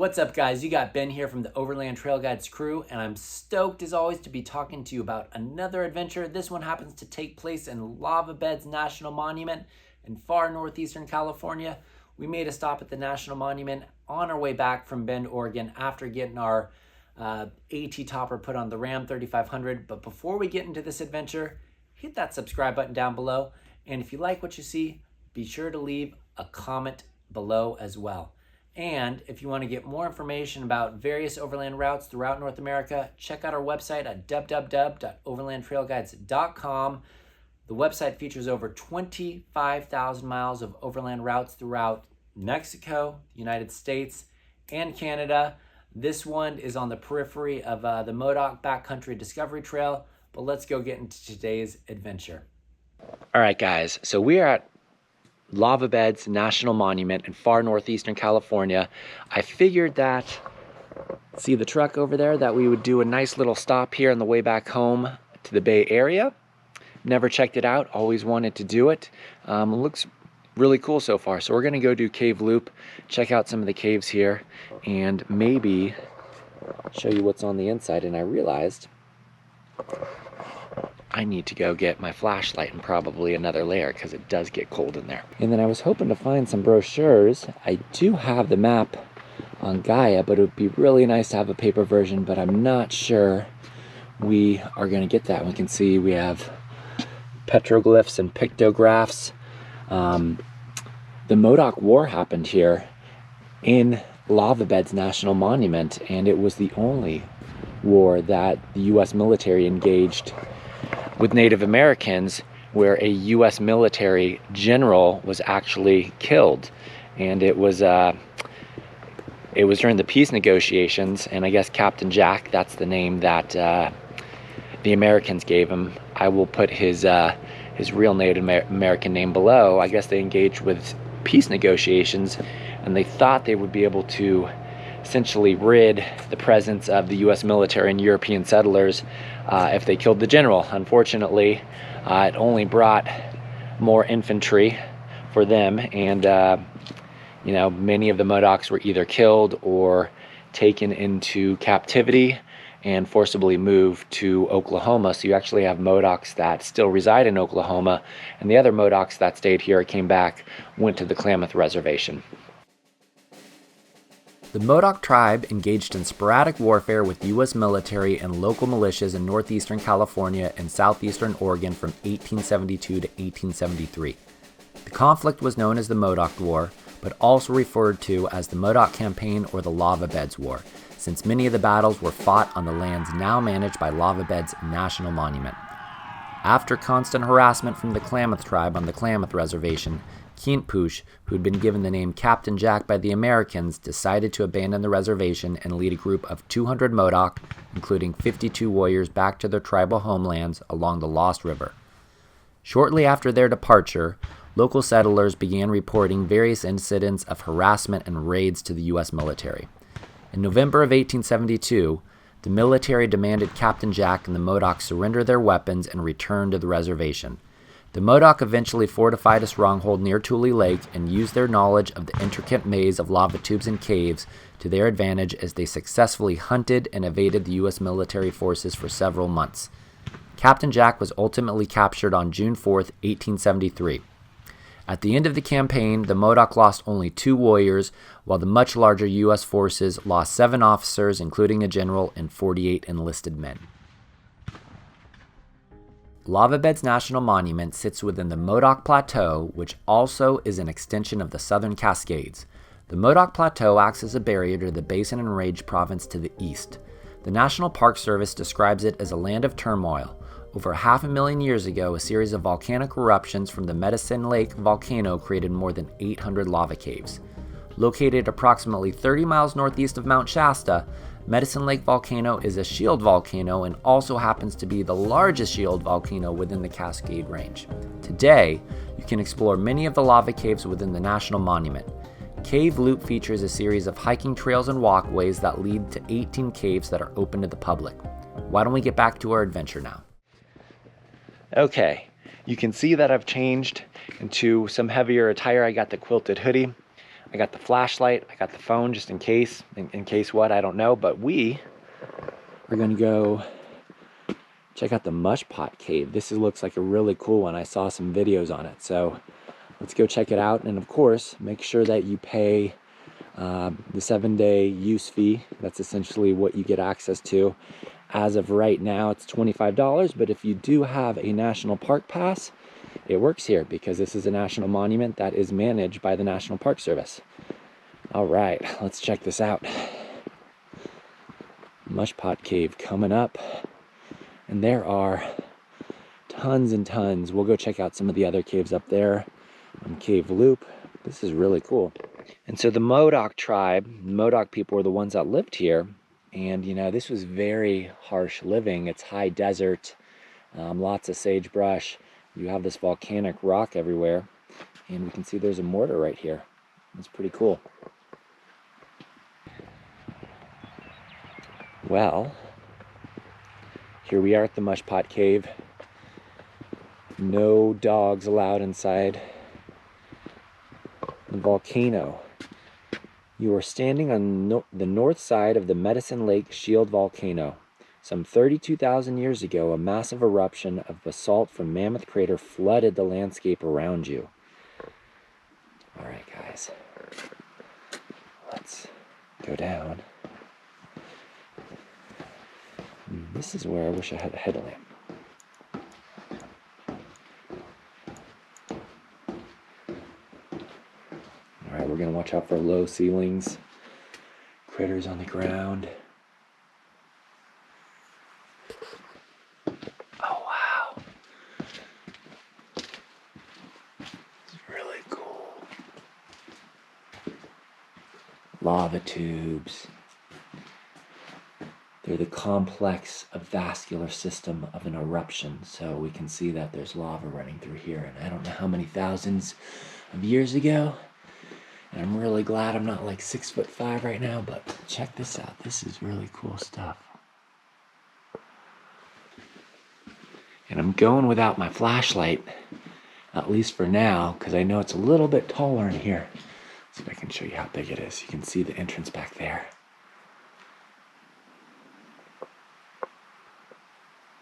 What's up, guys? You got Ben here from the Overland Trail Guides crew, and I'm stoked as always to be talking to you about another adventure. This one happens to take place in Lava Beds National Monument in far northeastern California. We made a stop at the National Monument on our way back from Bend, Oregon after getting our AT topper put on the Ram 3500. But before we get into this adventure, hit that subscribe button down below. And if you like what you see, be sure to leave a comment below as well. And if you want to get more information about various overland routes throughout North America, check out our website at www.overlandtrailguides.com. The website features over 25,000 miles of overland routes throughout Mexico, United States, and Canada. This one is on the periphery of the Modoc Backcountry Discovery Trail, but let's go get into today's adventure. All right, guys, so we are at Lava Beds National Monument in far northeastern California. I figured that, see the truck over there, that we would do a nice little stop here on the way back home to the Bay Area. Never checked it out, always wanted to do it. It looks really cool so far. So we're gonna go do Cave Loop, check out some of the caves here, and maybe show you what's on the inside. And I realized I need to go get my flashlight and probably another layer because it does get cold in there. And then I was hoping to find some brochures. I do have the map on Gaia, but it would be really nice to have a paper version, but I'm not sure we are going to get that. We can see we have petroglyphs and pictographs. The Modoc War happened here in Lava Beds National Monument, and it was the only war that the U.S. military engaged with Native Americans, where a U.S. military general was actually killed. And it was during the peace negotiations, and I guess Captain Jack, that's the name that the Americans gave him. I will put his real Native American name below. I guess they engaged with peace negotiations, and they thought they would be able to essentially rid the presence of the U.S. military and European settlers if they killed the general. Unfortunately, it only brought more infantry for them, and many of the Modocs were either killed or taken into captivity and forcibly moved to Oklahoma. So you actually have Modocs that still reside in Oklahoma, and the other Modocs that stayed here, came back, went to the Klamath Reservation. The Modoc tribe engaged in sporadic warfare with U.S. military and local militias in northeastern California and southeastern Oregon from 1872 to 1873. The conflict was known as the Modoc War, but also referred to as the Modoc Campaign or the Lava Beds War, since many of the battles were fought on the lands now managed by Lava Beds National Monument. After constant harassment from the Klamath tribe on the Klamath Reservation, Keenpoosh, who had been given the name Captain Jack by the Americans, decided to abandon the reservation and lead a group of 200 Modoc, including 52 warriors, back to their tribal homelands along the Lost River. Shortly after their departure, local settlers began reporting various incidents of harassment and raids to the U.S. military. In November of 1872, the military demanded Captain Jack and the Modoc surrender their weapons and return to the reservation. The Modoc eventually fortified a stronghold near Tule Lake and used their knowledge of the intricate maze of lava tubes and caves to their advantage as they successfully hunted and evaded the U.S. military forces for several months. Captain Jack was ultimately captured on June 4, 1873. At the end of the campaign, the Modoc lost only 2 warriors, while the much larger U.S. forces lost 7 officers, including a general, and 48 enlisted men. Lava Beds National Monument sits within the Modoc Plateau, which also is an extension of the Southern Cascades. The Modoc Plateau acts as a barrier to the Basin and Range Province to the east. The National Park Service describes it as a land of turmoil. Over 500,000 years ago, a series of volcanic eruptions from the Medicine Lake volcano created more than 800 lava caves. Located approximately 30 miles northeast of Mount Shasta, Medicine Lake volcano is a shield volcano and also happens to be the largest shield volcano within the Cascade Range. Today, you can explore many of the lava caves within the National Monument. Cave Loop features a series of hiking trails and walkways that lead to 18 caves that are open to the public. Why don't we get back to our adventure now? Okay, you can see that I've changed into some heavier attire. I got the quilted hoodie. I got the flashlight, I got the phone just in case, in case what, I don't know. But we are gonna go check out the Mushpot Cave. This looks like a really cool one. I saw some videos on it. So let's go check it out. And of course, make sure that you pay the 7-day use fee. That's essentially what you get access to. As of right now, it's $25, but if you do have a national park pass, it works here because this is a national monument that is managed by the National Park Service. All right, let's check this out. Mushpot Cave coming up, and there are tons and tons. We'll go check out some of the other caves up there on Cave Loop. This is really cool. And so the Modoc tribe, Modoc people were the ones that lived here. And you know, this was very harsh living. It's high desert, lots of sagebrush. You have this volcanic rock everywhere. And we can see there's a mortar right here. It's pretty cool. Well, here we are at the Mushpot Cave. No dogs allowed inside the volcano. You are standing on the north side of the Medicine Lake Shield volcano. Some 32,000 years ago, a massive eruption of basalt from Mammoth Crater flooded the landscape around you. All right, guys, let's go down. This is where I wish I had a headlamp. All right, we're gonna watch out for low ceilings, critters on the ground. Oh, wow. It's really cool. Lava tubes. They're the complex of vascular system of an eruption. So we can see that there's lava running through here. And I don't know how many thousands of years ago. And I'm really glad I'm not like 6'5" right now, but check this out. This is really cool stuff. And I'm going without my flashlight, at least for now, because I know it's a little bit taller in here. Let's see if I can show you how big it is. You can see the entrance back there.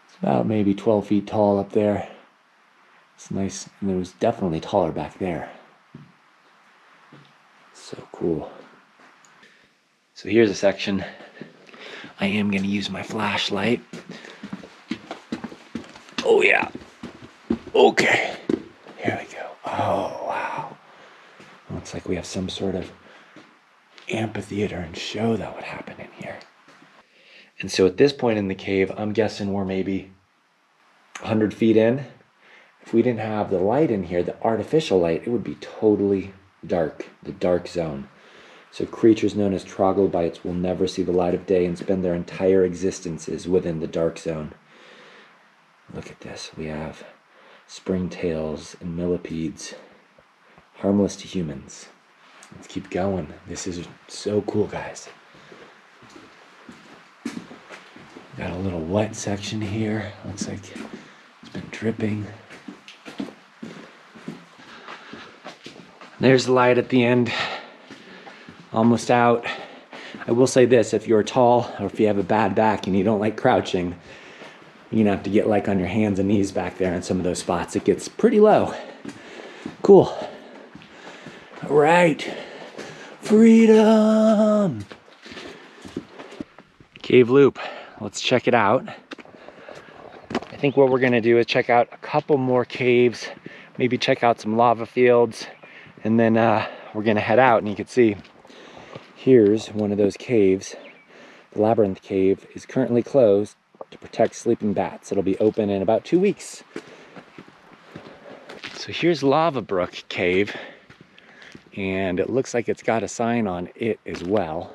It's about maybe 12 feet tall up there. It's nice, and it was definitely taller back there. So cool. So here's a section. I am going to use my flashlight. Oh yeah. Okay. Here we go. Oh wow. Looks like we have some sort of amphitheater and show that would happen in here. And so at this point in the cave, I'm guessing we're maybe 100 feet in. If we didn't have the light in here, the artificial light, it would be totally dark, the dark zone. So creatures known as troglodytes will never see the light of day and spend their entire existences within the dark zone. Look at this. We have springtails and millipedes, harmless to humans. Let's keep going. This is so cool, guys. Got a little wet section here. Looks like it's been dripping. There's the light at the end. Almost out. I will say this, if you're tall or if you have a bad back and you don't like crouching, you're gonna have to get like on your hands and knees back there in some of those spots. It gets pretty low. Cool. All right. Freedom. Cave Loop. Let's check it out. I think what we're gonna do is check out a couple more caves, maybe check out some lava fields, and then we're gonna head out. And you can see here's one of those caves. The Labyrinth Cave is currently closed to protect sleeping bats. It'll be open in about 2 weeks. So here's Lava Brook Cave, and it looks like it's got a sign on it as well.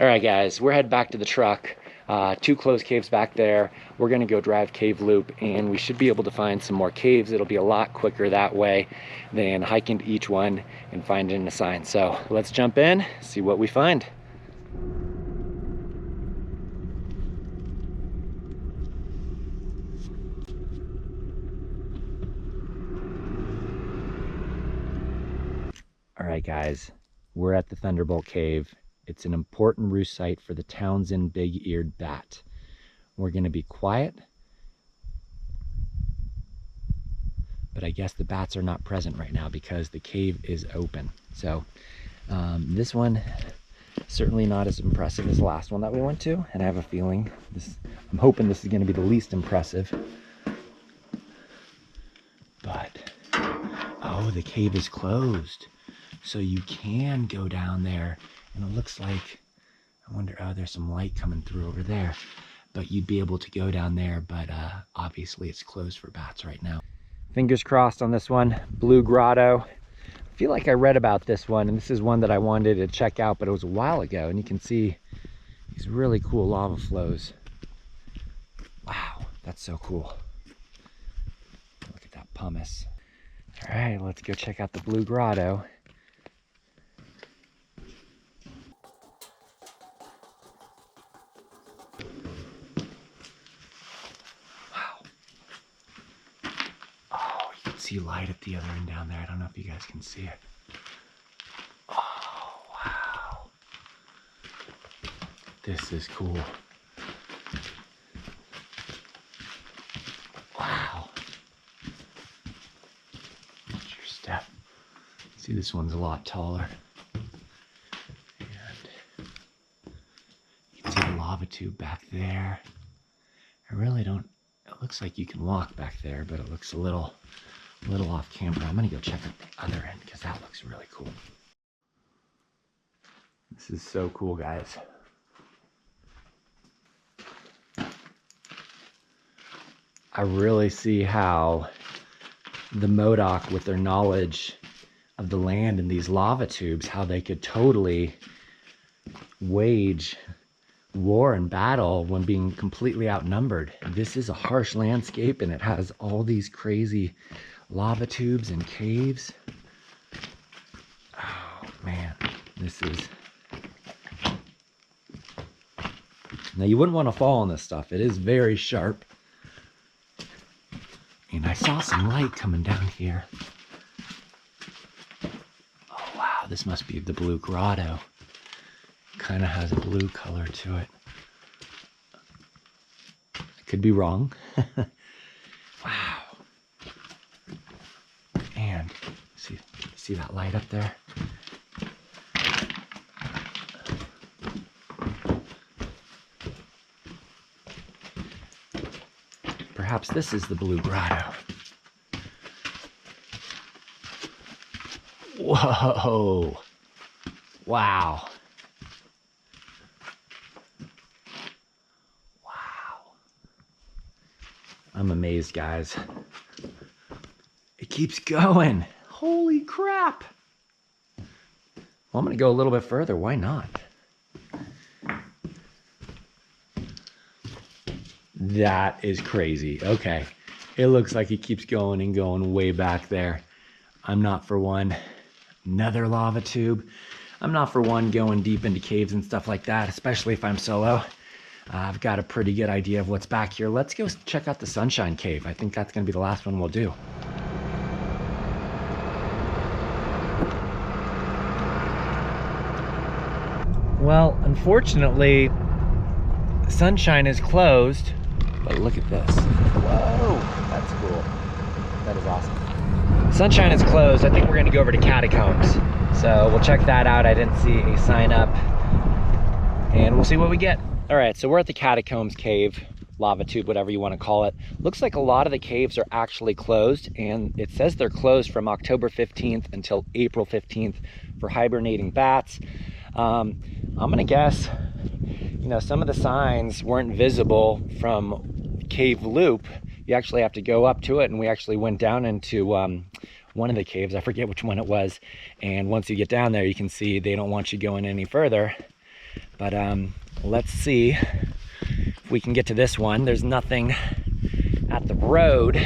All right, guys, we're heading back to the truck. 2 closed caves back there. We're gonna go drive Cave Loop, and we should be able to find some more caves. It'll be a lot quicker that way than hiking to each one and finding a sign. So let's jump in, see what we find. All right, guys, We're at the Thunderbolt Cave. It's an important roost site for the Townsend big-eared bat. We're going to be quiet, but I guess the bats are not present right now because the cave is open. So this one, certainly not as impressive as the last one that we went to, and I have a feeling I'm hoping this is going to be the least impressive. But, oh, the cave is closed. So you can go down there, and it looks like, I wonder, oh, there's some light coming through over there. But you'd be able to go down there, but obviously it's closed for bats right now. Fingers crossed on this one, Blue Grotto. I feel like I read about this one, and this is one that I wanted to check out, but it was a while ago, and you can see these really cool lava flows. Wow, that's so cool. Look at that pumice. All right, let's go check out the Blue Grotto. See light at the other end down there. I don't know if you guys can see it. Oh, wow. This is cool. Wow. Watch your step. See, this one's a lot taller. And you can see the lava tube back there. I really don't, it looks like you can walk back there, but it looks a little off camera. I'm gonna go check out the other end because that looks really cool. This is so cool, guys. I really see how the Modoc, with their knowledge of the land and these lava tubes, how they could totally wage war and battle when being completely outnumbered. This is a harsh landscape, and it has all these crazy lava tubes and caves. Oh man, this is... Now you wouldn't want to fall on this stuff. It is very sharp. And I saw some light coming down here. Oh wow, this must be the Blue Grotto. Kind of has a blue color to it. I could be wrong. Wow. And see that light up there? Perhaps this is the Blue Grotto. Whoa. Wow. I'm amazed, guys. It keeps going. Holy crap. Well, I'm gonna go a little bit further. Why not? That is crazy. Okay. It looks like it keeps going and going way back there. I'm not for one. Another lava tube. I'm not for one going deep into caves and stuff like that, especially if I'm solo. I've got a pretty good idea of what's back here. Let's go check out the Sunshine Cave. I think that's going to be the last one we'll do. Well, unfortunately, Sunshine is closed, but look at this. Whoa, that's cool. That is awesome. Sunshine is closed. I think we're going to go over to Catacombs. So we'll check that out. I didn't see a sign up, and we'll see what we get. All right, so we're at the Catacombs Cave, lava tube, whatever you want to call it. Looks like a lot of the caves are actually closed, and it says they're closed from October 15th until April 15th for hibernating bats. I'm gonna guess, you know, some of the signs weren't visible from Cave Loop. You actually have to go up to it, and we actually went down into one of the caves. I forget which one it was. And once you get down there, you can see they don't want you going any further. But let's see if we can get to this one. There's nothing at the road,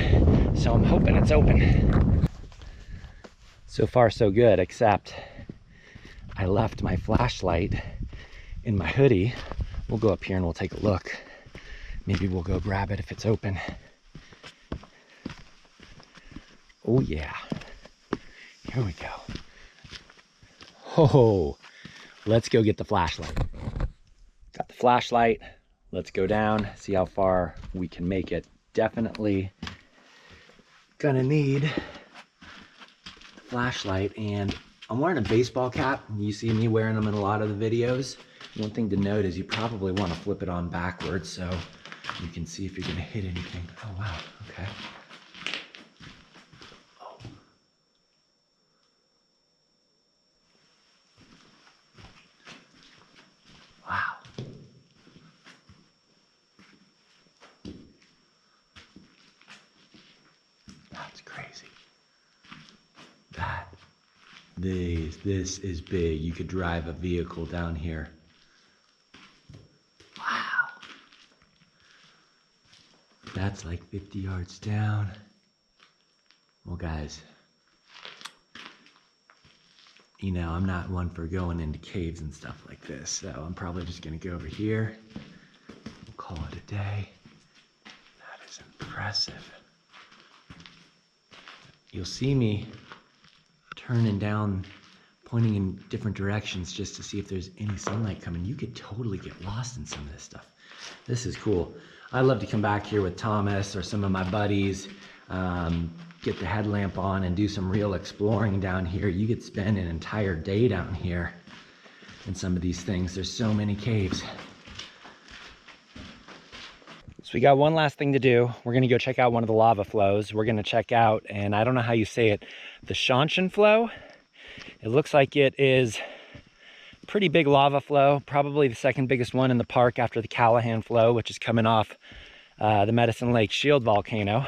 so I'm hoping it's open. So far so good, except I left my flashlight in my hoodie. We'll go up here and we'll take a look. Maybe we'll go grab it if it's open. Oh yeah, here we go. Oh, let's go get the flashlight. Got the flashlight. Let's go down, see how far we can make it. Definitely gonna need the flashlight, and I'm wearing a baseball cap. You see me wearing them in a lot of the videos. One thing to note is you probably want to flip it on backwards so you can see if you're gonna hit anything. Oh wow, okay. Oh. Wow. That's crazy. This is big. You could drive a vehicle down here. Wow. That's like 50 yards down. Well, guys, you know, I'm not one for going into caves and stuff like this, so I'm probably just gonna go over here. We'll call it a day. That is impressive. You'll see me turning down, pointing in different directions just to see if there's any sunlight coming. You could totally get lost in some of this stuff. This is cool. I love to come back here with Thomas or some of my buddies, get the headlamp on and do some real exploring down here. You could spend an entire day down here in some of these things. There's so many caves. So we got one last thing to do. We're gonna go check out one of the lava flows. We're gonna check out, and I don't know how you say it, the Schonchen flow. It looks like it is a pretty big lava flow, probably the second biggest one in the park after the Callahan flow, which is coming off the Medicine Lake Shield volcano.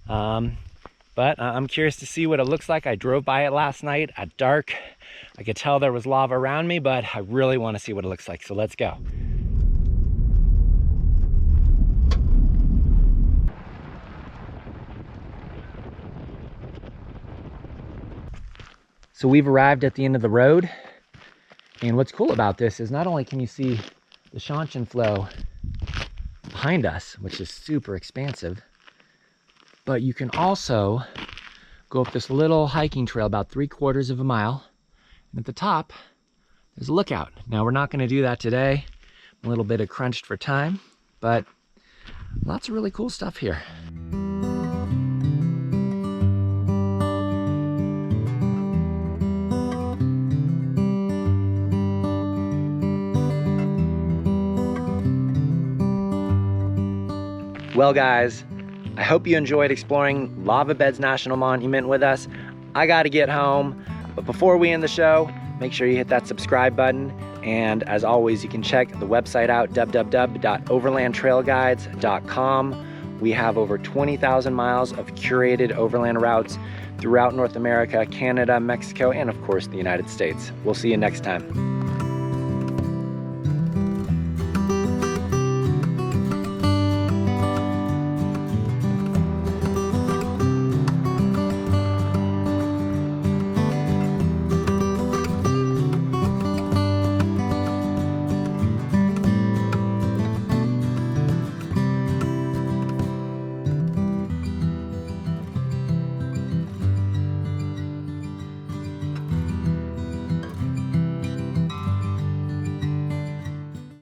But I'm curious to see what it looks like. I drove by it last night at dark. I could tell there was lava around me, but I really want to see what it looks like, so let's go. So we've arrived at the end of the road, and what's cool about this is not only can you see the Schonchen flow behind us, which is super expansive, but you can also go up this little hiking trail about 3/4 of a mile, and at the top there's a lookout. Now we're not going to do that today. I'm a little bit crunched for time, but lots of really cool stuff here. Well guys, I hope you enjoyed exploring Lava Beds National Monument with us. I gotta get home, but before we end the show, make sure you hit that subscribe button. And as always, you can check the website out, www.overlandtrailguides.com. We have over 20,000 miles of curated overland routes throughout North America, Canada, Mexico, and of course the United States. We'll see you next time.